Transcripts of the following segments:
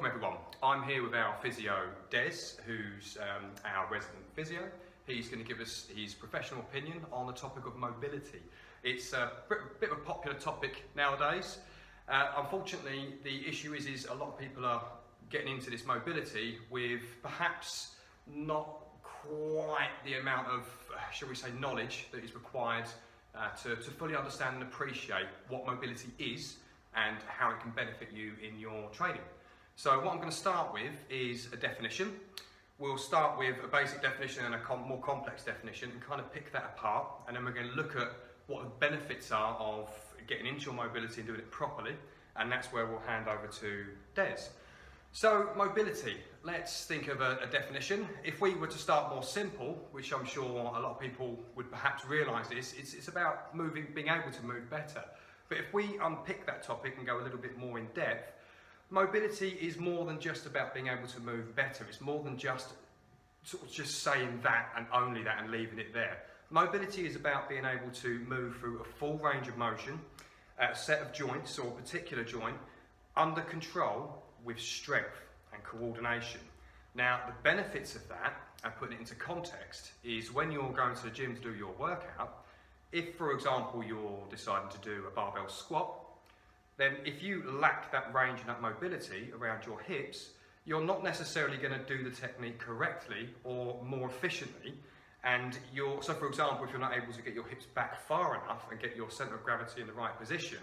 welcome everyone. I'm here with our physio Des, who's our resident physio. He's going to give us his professional opinion on the topic of mobility. It's a bit of a popular topic nowadays. Unfortunately, the issue is a lot of people are getting into this mobility with perhaps not quite the amount of, shall we say, knowledge that is required to fully understand and appreciate what mobility is and how it can benefit you in your training. So what I'm going to start with is a definition. We'll start with a basic definition and a more complex definition and kind of pick that apart, and then we're going to look at what the benefits are of getting into your mobility and doing it properly, and that's where we'll hand over to Des. So mobility, let's think of a definition. If we were to start more simple, which I'm sure a lot of people would perhaps realise this, it's about being able to move better. But if we unpick that topic and go a little bit more in depth, mobility is more than just about being able to move better. It's more than just saying that and only that and leaving it there. Mobility is about being able to move through a full range of motion, a set of joints or a particular joint under control with strength and coordination. Now, the benefits of that, and putting it into context, is when you're going to the gym to do your workout, if, for example, you're deciding to do a barbell squat, then if you lack that range and that mobility around your hips, you're not necessarily going to do the technique correctly or more efficiently. And so for example, if you're not able to get your hips back far enough and get your center of gravity in the right position,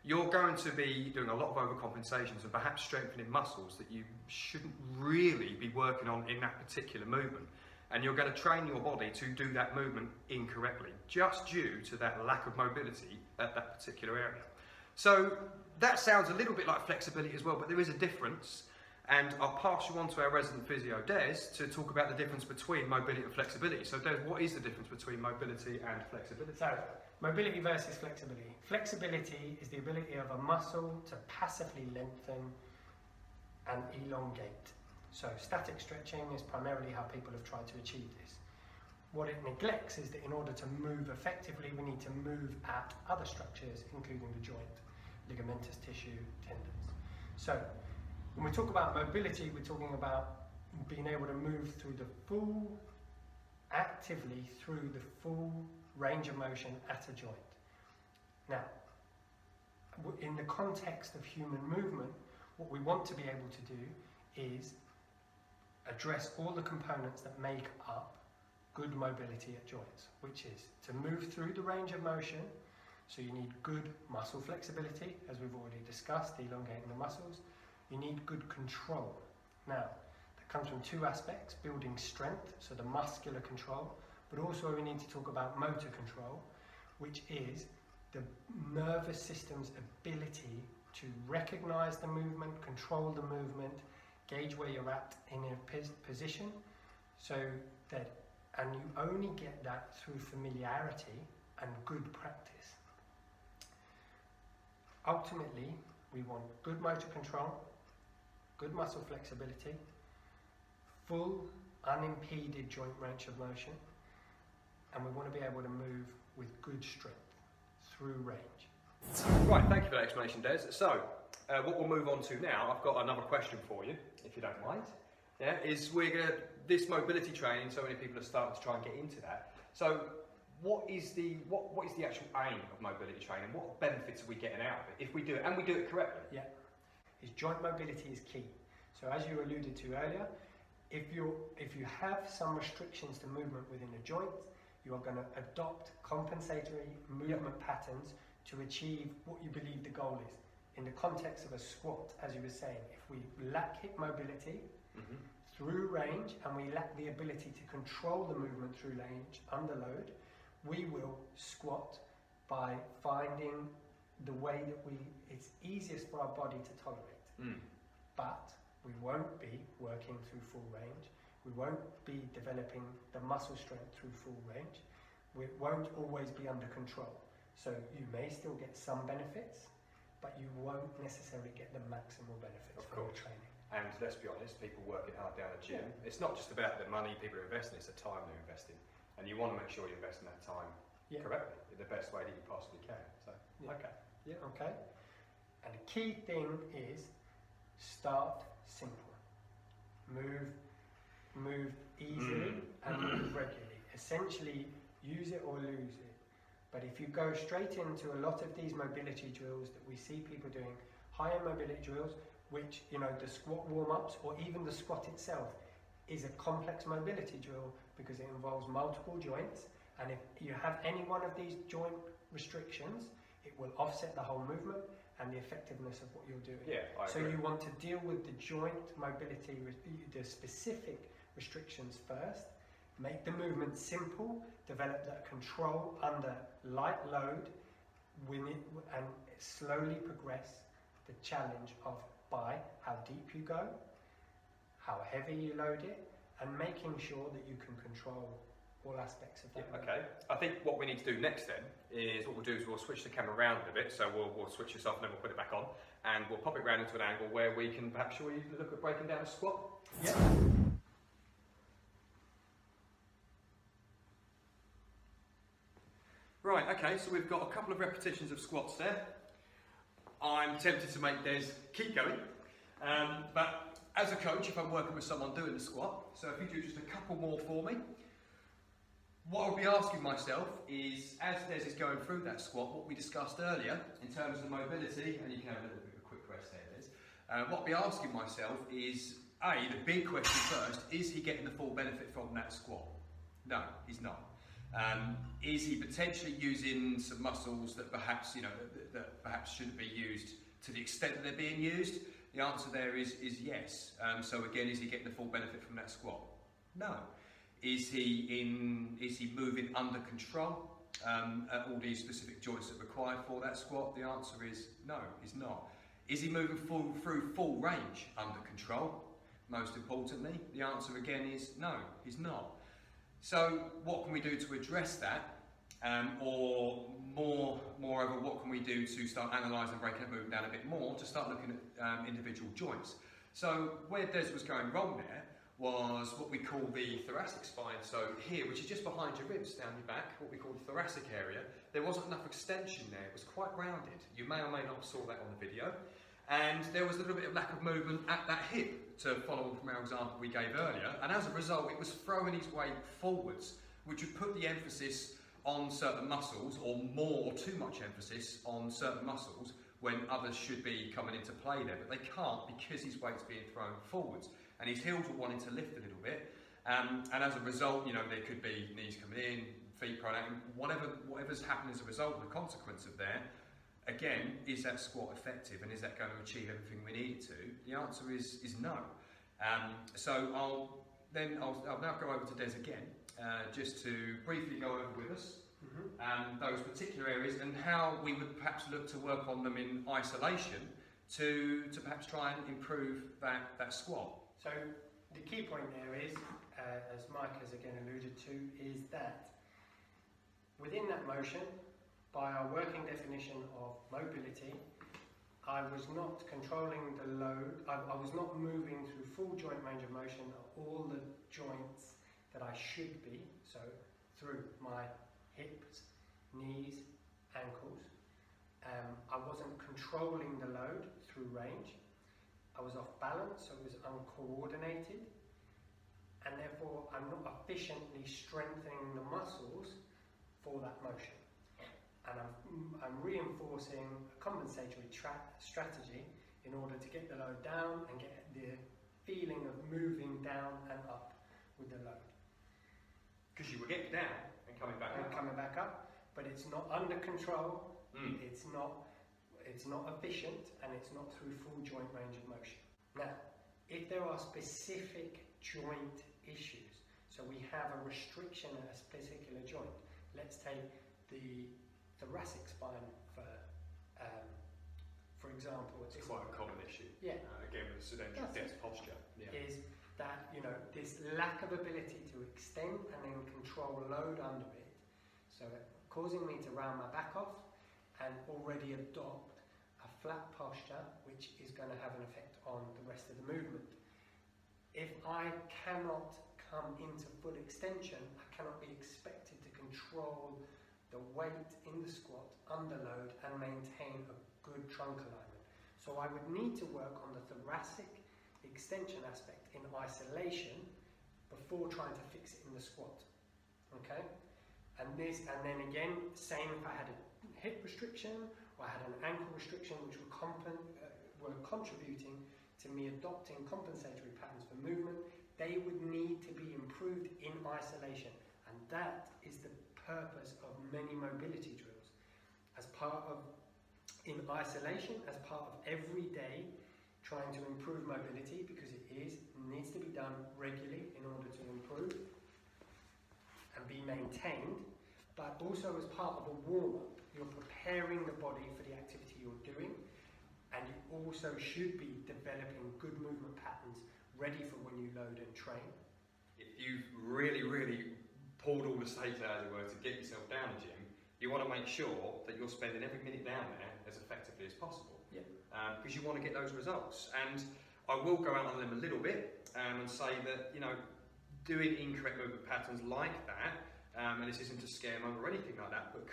you're going to be doing a lot of overcompensations and perhaps strengthening muscles that you shouldn't really be working on in that particular movement. And you're going to train your body to do that movement incorrectly, just due to that lack of mobility at that particular area. So that sounds a little bit like flexibility as well, but there is a difference. And I'll pass you on to our resident physio, Des, to talk about the difference between mobility and flexibility. So Des, what is the difference between mobility and flexibility? So, mobility versus flexibility. Flexibility is the ability of a muscle to passively lengthen and elongate. So static stretching is primarily how people have tried to achieve this. What it neglects is that in order to move effectively, we need to move at other structures, including the joint, ligamentous tissue, tendons. So when we talk about mobility, we're talking about being able to move actively through the full range of motion at a joint. Now, in the context of human movement, what we want to be able to do is address all the components that make up good mobility at joints, which is to move through the range of motion. So you need good muscle flexibility, as we've already discussed, elongating the muscles. You need good control. Now, that comes from two aspects: building strength, so the muscular control, but also we need to talk about motor control, which is the nervous system's ability to recognize the movement, control the movement, gauge where you're at in a position, and you only get that through familiarity and good practice. Ultimately, we want good motor control, good muscle flexibility, full unimpeded joint range of motion, and we want to be able to move with good strength through range. Right, thank you for that explanation, Des. So, what we'll move on to now, I've got another question for you, if you don't mind. Yeah, this mobility training, so many people are starting to try and get into that. So, what is the actual aim of mobility training? What benefits are we getting out of it if we do it, and we do it correctly? Yeah, joint mobility is key. So as you alluded to earlier, if you have some restrictions to movement within a joint, you are going to adopt compensatory movement patterns to achieve what you believe the goal is. In the context of a squat, as you were saying, if we lack hip mobility through range and we lack the ability to control the movement through range under load, we will squat by finding the way that it's easiest for our body to tolerate. But we won't be working through full range. We won't be developing the muscle strength through full range. We won't always be under control. So you may still get some benefits, but you won't necessarily get the maximal benefits from the training. And let's be honest, people working hard down a gym, it's not just about the money people are investing, it's the time they're investing. And you want to make sure you're investing that time correctly, in the best way that you possibly can. So, okay. And the key thing is Start simple. Move easily and move regularly. Essentially, use it or lose it. But if you go straight into a lot of these mobility drills that we see people doing, higher mobility drills, which, you know, the squat warm-ups or even the squat itself is a complex mobility drill because it involves multiple joints, and if you have any one of these joint restrictions, it will offset the whole movement and the effectiveness of what you're doing. Yeah, I so agree. you want to deal with the joint mobility, the specific restrictions first, make the movement simple, develop that control under light load, and slowly progress the challenge of by how deep you go, how heavy you load it, and making sure that you can control all aspects of that. Okay. I think what we need to do next then is what we'll do is we'll switch the camera around a bit. So we'll switch this off and then we'll put it back on, and we'll pop it round into an angle where we can perhaps shall we look at breaking down a squat. Yeah. Right, okay, so we've got a couple of repetitions of squats there. I'm tempted to make Des keep going, but as a coach, if I'm working with someone doing the squat, so if you do just a couple more for me, what I'll be asking myself is, as Des is going through that squat, what we discussed earlier in terms of mobility, and you can have a little bit of a quick rest there, Des. What I'll be asking myself is, A, the big question first, is he getting the full benefit from that squat? No, he's not. Is he potentially using some muscles that perhaps, you know, that perhaps shouldn't be used to the extent that they're being used? The answer there is yes. So again, is he getting the full benefit from that squat? No. Is he moving under control at all these specific joints that are required for that squat? The answer is no, he's not. Is he moving through full range under control? Most importantly, the answer again is no, he's not. So what can we do to address that? Moreover, what can we do to start analysing and breaking that movement down a bit more to start looking at individual joints? So where Des was going wrong there was what we call the thoracic spine. So here, which is just behind your ribs, down your back, what we call the thoracic area, there wasn't enough extension there. It was quite rounded. You may or may not have saw that on the video. And there was a little bit of lack of movement at that hip, to follow on from our example we gave earlier. And as a result, it was throwing his weight forwards, which would put the emphasis on certain muscles, or more, or too much emphasis on certain muscles, when others should be coming into play there. But they can't because his weight's being thrown forwards. And his heels were wanting to lift a little bit. And as a result, you know, there could be knees coming in, feet prone out, whatever's happened as a result, the consequence of there. Again, is that squat effective, and is that going to achieve everything we need it to? The answer is no. So I'll now go over to Des again, just to briefly go over with us those particular areas and how we would perhaps look to work on them in isolation to perhaps try and improve that squat. So the key point there is, as Mike has again alluded to, is that within that motion, by our working definition of mobility, I was not controlling the load, I was not moving through full joint range of motion at all the joints that I should be, so through my hips, knees, ankles. I wasn't controlling the load through range. I was off balance, so it was uncoordinated, and therefore I'm not efficiently strengthening the muscles for that motion. And I'm reinforcing a compensatory strategy in order to get the load down and get the feeling of moving down and up with the load. Because you were getting down and coming back up. Coming back up, but it's not under control, it's not efficient, and it's not through full joint range of motion. Now, if there are specific joint issues, so we have a restriction at a particular joint, let's take the thoracic spine for example. It's quite a common issue. Yeah. Again, with the sedentary desk posture. Yeah. Is that, you know, this lack of ability to extend and then control load under it, so causing me to round my back off and already adopt a flat posture, which is going to have an effect on the rest of the movement. If I cannot come into full extension, I cannot be expected to control the weight in the squat under load and maintain a good trunk alignment. So I would need to work on the thoracic extension aspect in isolation before trying to fix it in the squat. Okay? And then again, same if I had a hip restriction or I had an ankle restriction, which were contributing to me adopting compensatory patterns for movement, they would need to be improved in isolation. And that is the purpose of many mobility drills. As part of, in isolation, as part of every day, trying to improve mobility, because it needs to be done regularly in order to improve and be maintained, but also as part of a warm-up. You're preparing the body for the activity you're doing, and you also should be developing good movement patterns ready for when you load and train. If you've really, really pulled all the stakes out, as it were, to get yourself down the gym, you want to make sure that you're spending every minute down there as effectively as possible. Yeah. Because you want to get those results. And I will go out on them a little bit and say that, you know, doing incorrect movement patterns like that, and this isn't to scare them or anything like that, but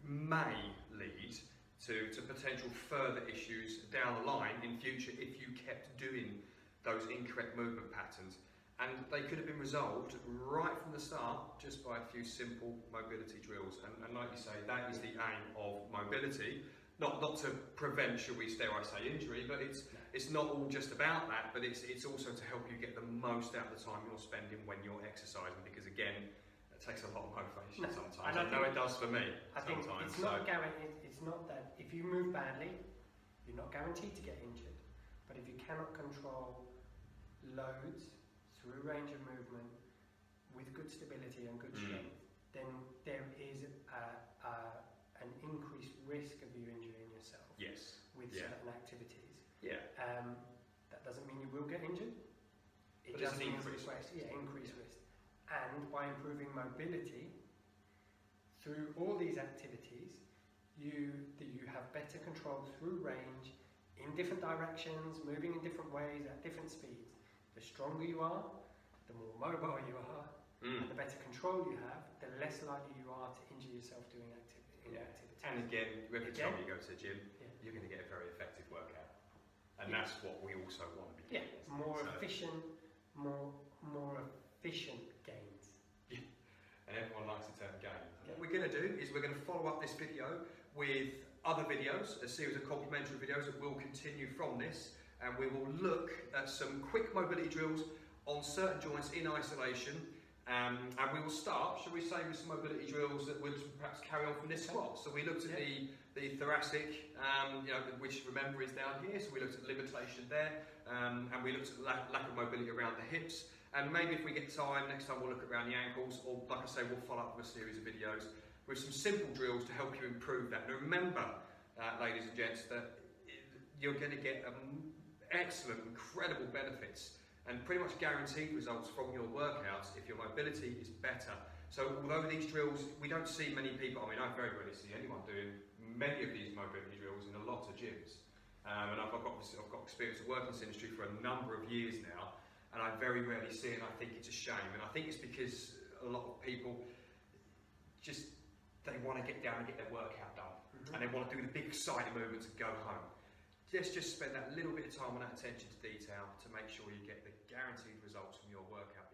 may lead to potential further issues down the line in future if you kept doing those incorrect movement patterns. And they could have been resolved right from the start just by a few simple mobility drills. And like you say, that is the aim of mobility. Not to prevent, shall we dare I say, injury, but it's not all just about that, but it's also to help you get the most out of the time you're spending when you're exercising, because again, it takes a lot of motivation sometimes. I know it does for me sometimes. It's not guaranteed. It's not that if you move badly, you're not guaranteed to get injured. But if you cannot control loads through range of movement with good stability and good strength, then there is an increased risk of you injuring yourself. Yes. With certain activities. Yeah. That doesn't mean you will get injured. But just means increased risk. Increased risk. And by improving mobility through all these activities, you have better control through range, in different directions, moving in different ways at different speeds. The stronger you are, the more mobile you are, and the better control you have, the less likely you are to injure yourself doing activities. And again, every time you go to the gym, you're going to get a very effective workout. And that's what we also want to be doing. More efficient gains. Yeah. And everyone likes a term gain. What we're going to do is we're going to follow up this video with other videos, a series of complementary videos that will continue from this, and we will look at some quick mobility drills on certain joints in isolation, and we will start, shall we say, with some mobility drills that would perhaps carry on from this squat. So we looked at the thoracic, which remember is down here, so we looked at the limitation there, and we looked at lack of mobility around the hips, and maybe if we get time, next time we'll look around the ankles, or like I say, we'll follow up with a series of videos with some simple drills to help you improve that. Now remember, ladies and gents, that you're going to get excellent, incredible benefits and pretty much guaranteed results from your workouts if your mobility is better. So although these drills, we don't see many people, I mean I very rarely see anyone doing many of these mobility drills in a lot of gyms. And I've got experience of working in this industry for a number of years now, and I very rarely see it, and I think it's a shame. And I think it's because a lot of people they want to get down and get their workout done, and they want to do the big exciting movements and go home. Let's just spend that little bit of time on that attention to detail to make sure you get the guaranteed results from your workout.